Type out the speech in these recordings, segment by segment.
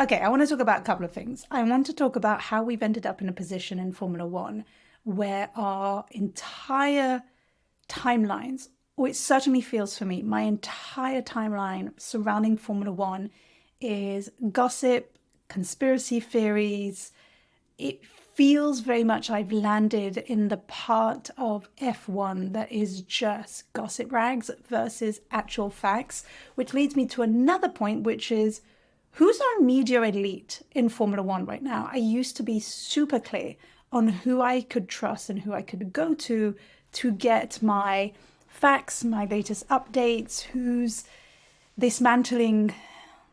Okay, I want to talk about a couple of things. I want to talk about how we've ended up in a position in Formula One where our entire timelines, or it certainly feels for me, my entire timeline surrounding Formula One is gossip, conspiracy theories. It feels very much I've landed in the part of F1 that is just gossip rags versus actual facts, which leads me to another point, which is who's our media elite in Formula One right now? I used to be super clear on who I could trust and who I could go to get my facts, my latest updates, who's dismantling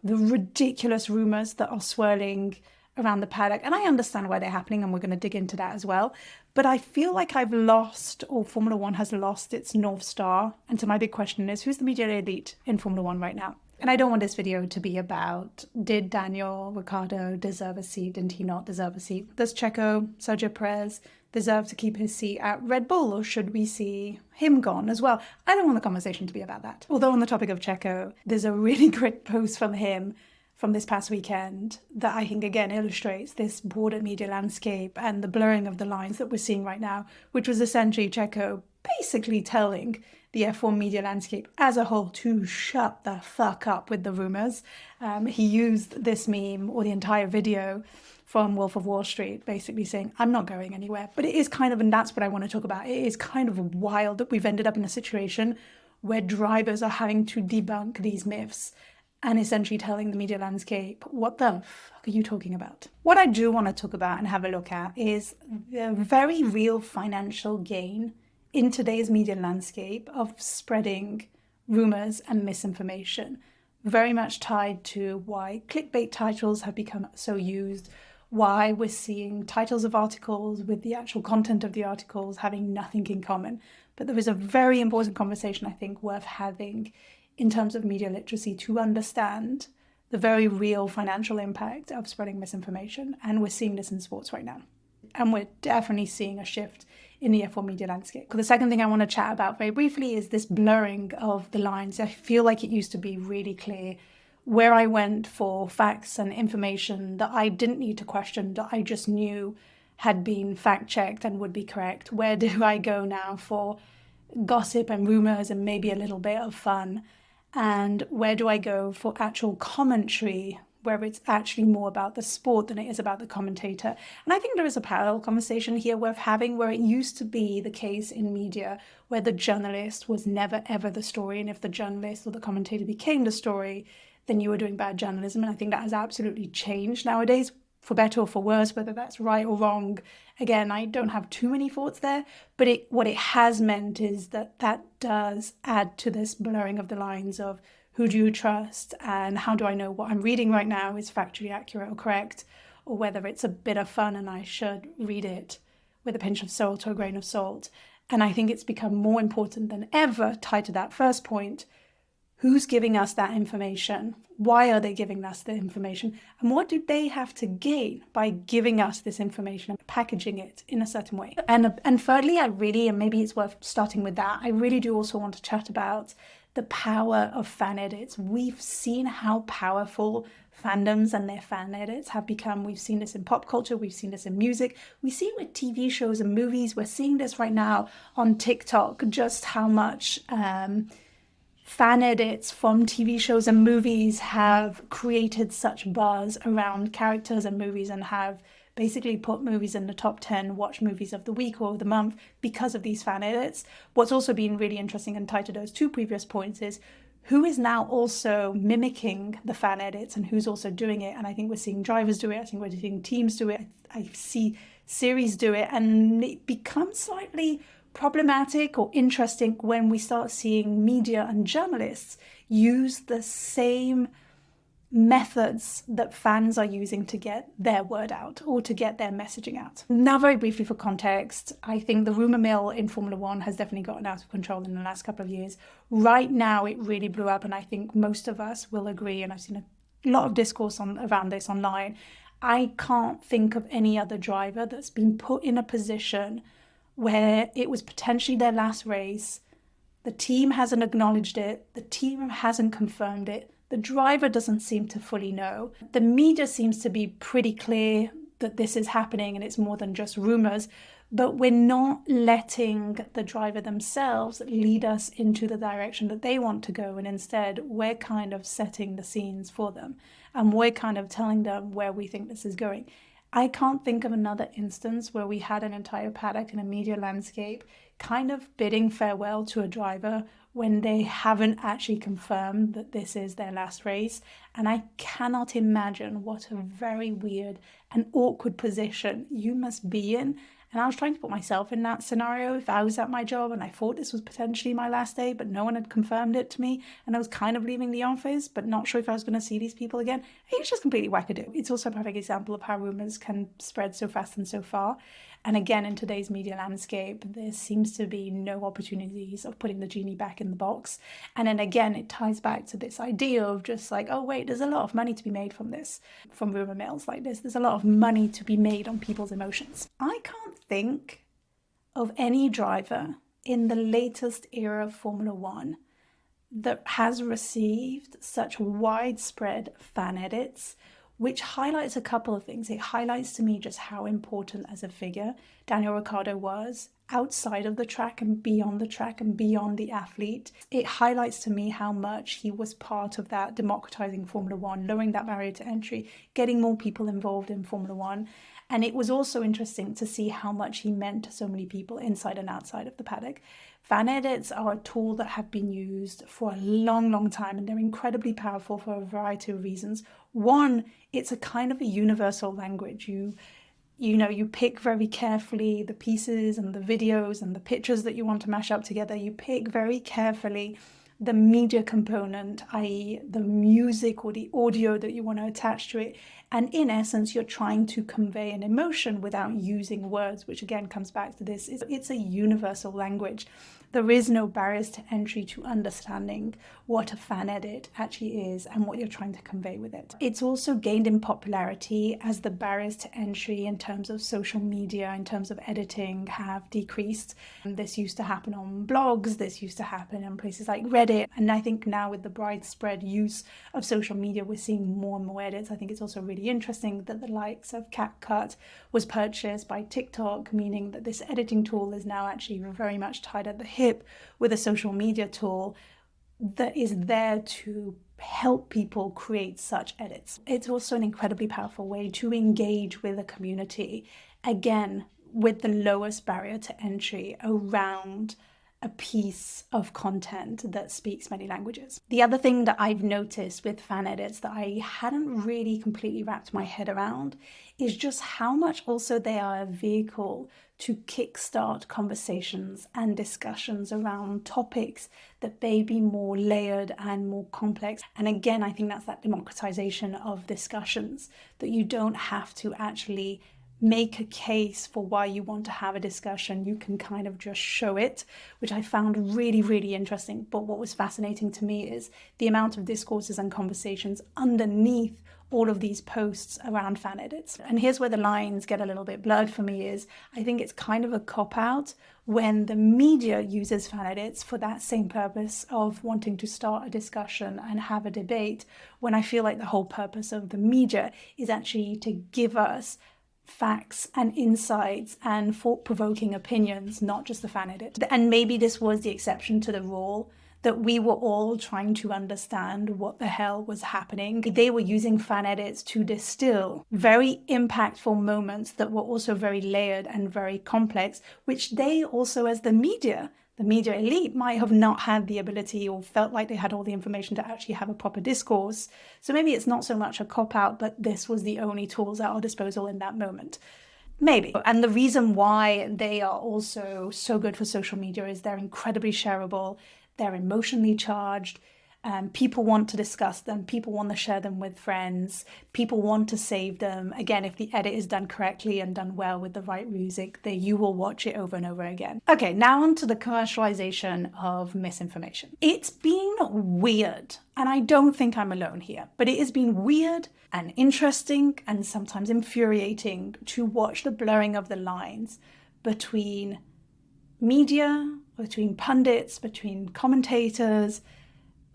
the ridiculous rumors that are swirling around the paddock. And I understand why they're happening, and we're going to dig into that as well. But I feel like I've lost, or Formula One has lost its North Star. And so my big question is, who's the media elite in Formula One right now? And I don't want this video to be about, did Daniel Ricciardo deserve a seat? Did he not deserve a seat? Does Sergio Perez deserve to keep his seat at Red Bull, or should we see him gone as well? I don't want the conversation to be about that. Although on the topic of Checo, there's a really great post from him from this past weekend that I think again illustrates this broader media landscape and the blurring of the lines that we're seeing right now, which was essentially Checo basically telling the F1 media landscape as a whole to shut the fuck up with the rumors. He used this meme, or the entire video from Wolf of Wall Street, basically saying, I'm not going anywhere. But it is kind of, and that's what I want to talk about, it is kind of wild that we've ended up in a situation where drivers are having to debunk these myths and essentially telling the media landscape, what the fuck are you talking about? What I do want to talk about and have a look at is the very real financial gain in today's media landscape of spreading rumors and misinformation, very much tied to why clickbait titles have become so used, why we're seeing titles of articles with the actual content of the articles having nothing in common. But there is a very important conversation, I think, worth having in terms of media literacy to understand the very real financial impact of spreading misinformation. And we're seeing this in sports right now. And we're definitely seeing a shift in the F1 media landscape. The second thing I want to chat about very briefly is this blurring of the lines. I feel like it used to be really clear where I went for facts and information that I didn't need to question, that I just knew had been fact-checked and would be correct. Where do I go now for gossip and rumors and maybe a little bit of fun? And where do I go for actual commentary, where it's actually more about the sport than it is about the commentator? And I think there is a parallel conversation here worth having, where it used to be the case in media where the journalist was never ever the story, and if the journalist or the commentator became the story, then you were doing bad journalism. And I think that has absolutely changed nowadays, for better or for worse, whether that's right or wrong. Again, I don't have too many thoughts there, but what it has meant is that does add to this blurring of the lines of who do you trust and how do I know what I'm reading right now is factually accurate or correct, or whether it's a bit of fun and I should read it with a pinch of salt or a grain of salt. And I think it's become more important than ever, tied to that first point, who's giving us that information? Why are they giving us the information? And what do they have to gain by giving us this information and packaging it in a certain way? And thirdly, and maybe it's worth starting with that, I really do also want to chat about the power of fan edits. We've seen how powerful fandoms and their fan edits have become. We've seen this in pop culture. We've seen this in music. We see it with TV shows and movies. We're seeing this right now on TikTok, just how much fan edits from TV shows and movies have created such buzz around characters and movies, and have basically put movies in the top 10 watch movies of the week or the month because of these fan edits. What's also been really interesting and tied to those two previous points is who is now also mimicking the fan edits and who's also doing it. And I think we're seeing drivers do it. I think we're seeing teams do it. I see series do it. And it becomes slightly problematic or interesting when we start seeing media and journalists use the same methods that fans are using to get their word out or to get their messaging out. Now, very briefly for context, I think the rumor mill in Formula One has definitely gotten out of control in the last couple of years. Right now, it really blew up, and I think most of us will agree, and I've seen a lot of discourse around this online. I can't think of any other driver that's been put in a position where it was potentially their last race. The team hasn't acknowledged it. The team hasn't confirmed it. The driver doesn't seem to fully know. The media seems to be pretty clear that this is happening and it's more than just rumors, but we're not letting the driver themselves lead us into the direction that they want to go. And instead, we're kind of setting the scenes for them and we're kind of telling them where we think this is going. I can't think of another instance where we had an entire paddock and a media landscape kind of bidding farewell to a driver when they haven't actually confirmed that this is their last race. And I cannot imagine what a very weird and awkward position you must be in. And I was trying to put myself in that scenario if I was at my job and I thought this was potentially my last day, but no one had confirmed it to me. And I was kind of leaving the office, but not sure if I was going to see these people again. It's just completely wackadoo. It's also a perfect example of how rumors can spread so fast and so far. And again, in today's media landscape, there seems to be no opportunities of putting the genie back in the box. And then again, it ties back to this idea of just like, oh, wait, there's a lot of money to be made from this, from rumor mills like this. There's a lot of money to be made on people's emotions. I can't think of any driver in the latest era of Formula One that has received such widespread fan edits, which highlights a couple of things. It highlights to me just how important as a figure Daniel Ricciardo was outside of the track and beyond the track and beyond the athlete. It highlights to me how much he was part of that democratizing Formula One, lowering that barrier to entry, getting more people involved in Formula One. And it was also interesting to see how much he meant to so many people inside and outside of the paddock. Fan edits are a tool that have been used for a long, long time, and they're incredibly powerful for a variety of reasons. One, it's a kind of a universal language. You pick very carefully the pieces and the videos and the pictures that you want to mash up together. You pick very carefully the media component, i.e. the music or the audio that you want to attach to it. And in essence, you're trying to convey an emotion without using words, which again comes back to this. It's a universal language. There is no barriers to entry to understanding what a fan edit actually is and what you're trying to convey with it. It's also gained in popularity as the barriers to entry in terms of social media, in terms of editing, have decreased. And this used to happen on blogs, this used to happen on places like Reddit. And I think now with the widespread use of social media, we're seeing more and more edits. I think it's also really interesting that the likes of CapCut was purchased by TikTok, meaning that this editing tool is now actually very much tied at the hip with a social media tool that is there to help people create such edits. It's also an incredibly powerful way to engage with a community, again, with the lowest barrier to entry around a piece of content that speaks many languages. The other thing that I've noticed with fan edits that I hadn't really completely wrapped my head around is just how much also they are a vehicle to kickstart conversations and discussions around topics that may be more layered and more complex. And again, I think that's that democratization of discussions, that you don't have to actually make a case for why you want to have a discussion. You can kind of just show it, which I found really, really interesting. But what was fascinating to me is the amount of discourses and conversations underneath all of these posts around fan edits. And here's where the lines get a little bit blurred for me is I think it's kind of a cop-out when the media uses fan edits for that same purpose of wanting to start a discussion and have a debate, when I feel like the whole purpose of the media is actually to give us facts and insights and thought-provoking opinions, not just the fan edit. And maybe this was the exception to the rule, that we were all trying to understand what the hell was happening. They were using fan edits to distill very impactful moments that were also very layered and very complex, which they also, as the media elite, might have not had the ability or felt like they had all the information to actually have a proper discourse. So maybe it's not so much a cop-out, but this was the only tools at our disposal in that moment. Maybe. And the reason why they are also so good for social media is they're incredibly shareable, they're emotionally charged, people want to discuss them, people want to share them with friends, people want to save them. Again, if the edit is done correctly and done well with the right music, then you will watch it over and over again. Okay, now on to the commercialization of misinformation. It's been weird, and I don't think I'm alone here, but it has been weird and interesting and sometimes infuriating to watch the blurring of the lines between media, between pundits, between commentators,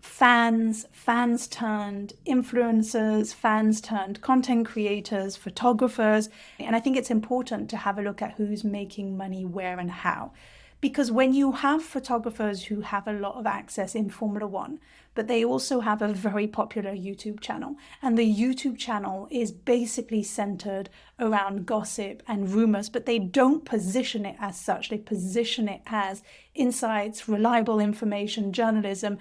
fans turned influencers, fans turned content creators, photographers. And I think it's important to have a look at who's making money where and how. Because when you have photographers who have a lot of access in Formula One, but they also have a very popular YouTube channel, and the YouTube channel is basically centered around gossip and rumors, but they don't position it as such. They position it as insights, reliable information, journalism.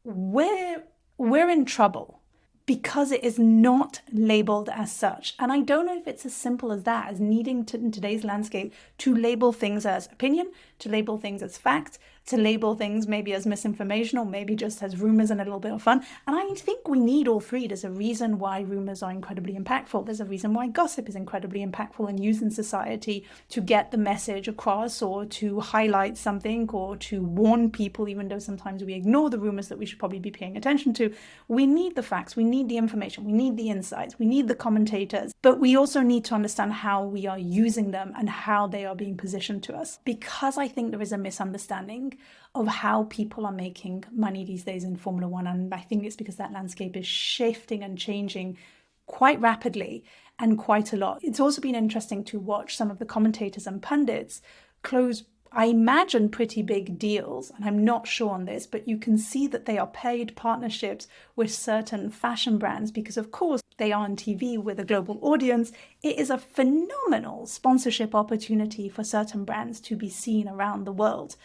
We're in trouble because it is not labeled as such. And I don't know if it's as simple as that, as needing to, in today's landscape, to label things as opinion, to label things as fact, to label things maybe as misinformation, or maybe just as rumors and a little bit of fun. And I think we need all three. There's a reason why rumors are incredibly impactful. There's a reason why gossip is incredibly impactful and used in society to get the message across, or to highlight something, or to warn people, even though sometimes we ignore the rumors that we should probably be paying attention to. We need the facts, we need the information, we need the insights, we need the commentators, but we also need to understand how we are using them and how they are being positioned to us. Because I think there is a misunderstanding of how people are making money these days in Formula One. And I think it's because that landscape is shifting and changing quite rapidly and quite a lot. It's also been interesting to watch some of the commentators and pundits close, I imagine, pretty big deals. And I'm not sure on this, but you can see that they are paid partnerships with certain fashion brands because, of course, they are on TV with a global audience. It is a phenomenal sponsorship opportunity for certain brands to be seen around the world.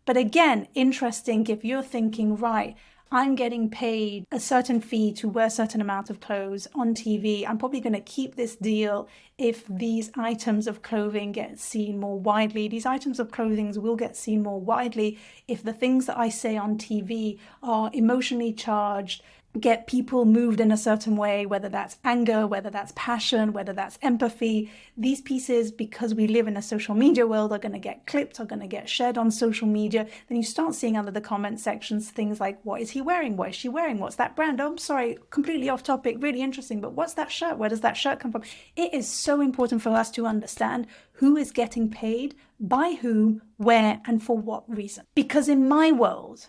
But again, interesting if you're thinking, right, I'm getting paid a certain fee to wear a certain amount of clothes on TV. I'm probably going to keep this deal if these items of clothing get seen more widely. These items of clothing will get seen more widely if the things that I say on TV are emotionally charged, get people moved in a certain way, whether that's anger, whether that's passion, whether that's empathy. These pieces, because we live in a social media world, are going to get clipped, are going to get shared on social media. Then you start seeing under the comment sections things like, what is he wearing? What is she wearing? What's that brand? Oh, I'm sorry, completely off topic, really interesting, but what's that shirt? Where does that shirt come from? It is so important for us to understand who is getting paid, by whom, where, and for what reason. Because in my world,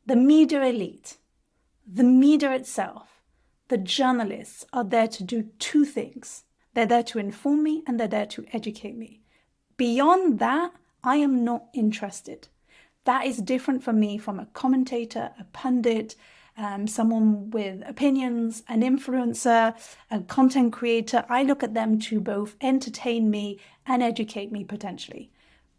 the media elite, the media itself, the journalists are there to do two things. They're there to inform me and they're there to educate me. Beyond that, I am not interested. That is different for me from a commentator, a pundit, someone with opinions, an influencer, a content creator. I look at them to both entertain me and educate me potentially.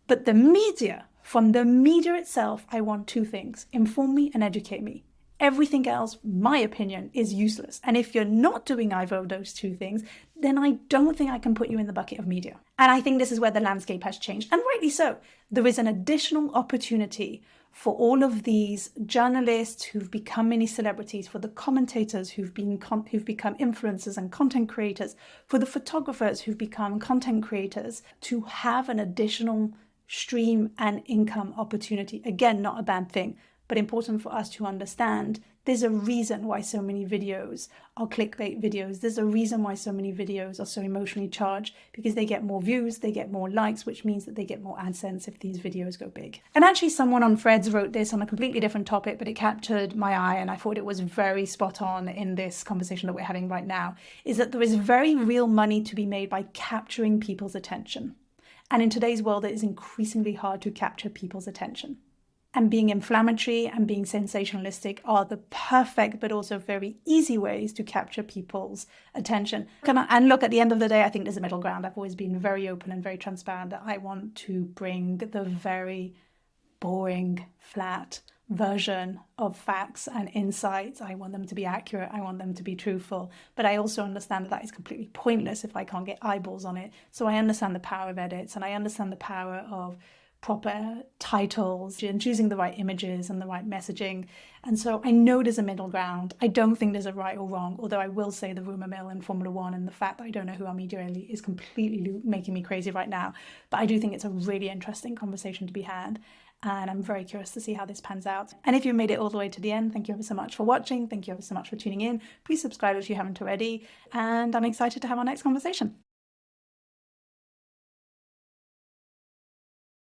But the media, from the media itself, I want two things: inform me and educate me. Everything else, my opinion, is useless. And if you're not doing either of those two things, then I don't think I can put you in the bucket of media. And I think this is where the landscape has changed, and rightly so. There is an additional opportunity for all of these journalists who've become mini celebrities, for the commentators who've become influencers and content creators, for the photographers who've become content creators, to have an additional stream and income opportunity. Again, not a bad thing, but important for us to understand. There's a reason why so many videos are clickbait videos. There's a reason why so many videos are so emotionally charged, because they get more views, they get more likes, which means that they get more AdSense if these videos go big. And actually someone on Threads wrote this on a completely different topic, but it captured my eye and I thought it was very spot on in this conversation that we're having right now, is that there is very real money to be made by capturing people's attention. And in today's world, it is increasingly hard to capture people's attention. And being inflammatory and being sensationalistic are the perfect but also very easy ways to capture people's attention. And look, at the end of the day, I think there's a middle ground. I've always been very open and very transparent that I want to bring the very boring, flat version of facts and insights. I want them to be accurate. I want them to be truthful. But I also understand that is completely pointless if I can't get eyeballs on it. So I understand the power of edits, and I understand the power of proper titles and choosing the right images and the right messaging. And so I know there's a middle ground. I don't think there's a right or wrong, although I will say the rumor mill in Formula One and the fact that I don't know who our media elite is completely making me crazy right now. But I do think it's a really interesting conversation to be had. And I'm very curious to see how this pans out. And if you made it all the way to the end, thank you ever so much for watching. Thank you ever so much for tuning in. Please subscribe if you haven't already. And I'm excited to have our next conversation.